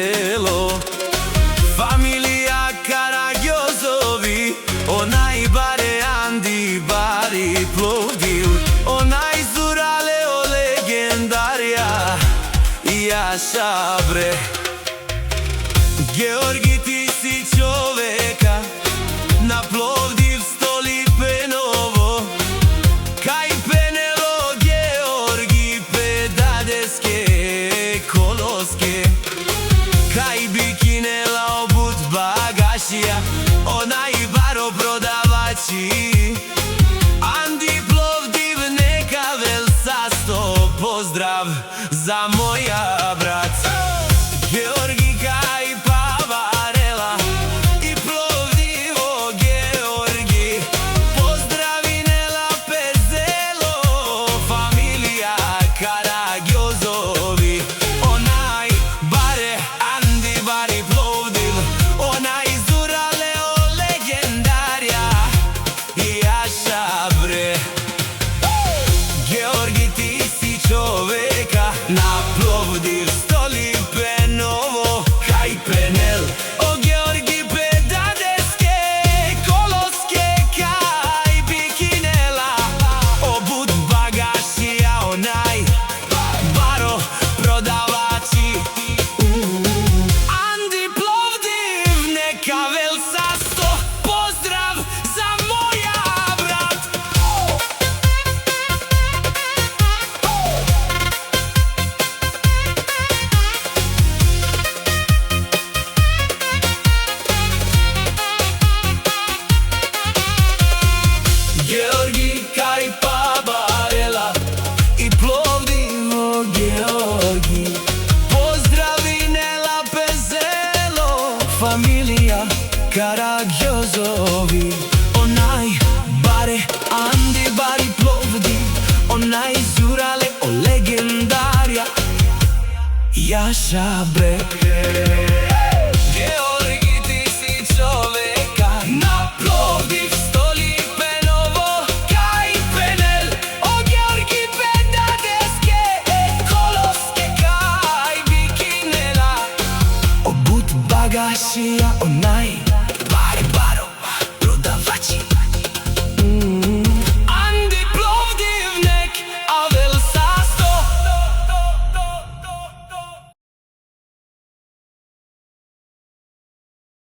Pezelo. Familia Karagiozovi, onaj bare Andi Bari Plovdiv, onaj Zurale o legendarja Jaša bre. Georgi, ti si čoveka na Plovdiv Stolipenovo, kaj penelo Georgi pedadeske koloske, kaj bikinela obut bagašija, onaj baro prodavači. Andi Plovdiv neka vel sasto, pozdrav za moja brat. Georgi kaj pavarela i Plovdivo Georgi, pozdravinela Pezelo, familija Karagiozovi, onaj bare Andi Bari Plovdiv, onaj Zurale o legendarja Jaša bre. Georgi, ti si čoveka na Plovdiv Stolipenovo, kaj penel o Georgi pedadeske koloske, kaj bikinela obut bagašija, onaj baro prodavači. Andi Plovdiv neka vel sasto, pozdrav za moja brat. Georgi kaj pavarela i Plovdivo Georgi, pozdravinela Pezelo, familija Karagiozovi, onaj bare Andi Bari Plovdiv, onaj Zurale o legendarja Jaša bre. Georgi, ti si čoveka na Plovdiv Stolipenovo, kaj penel o Georgi pedadeske koloske, kaj bikinela obut bagašija, onaj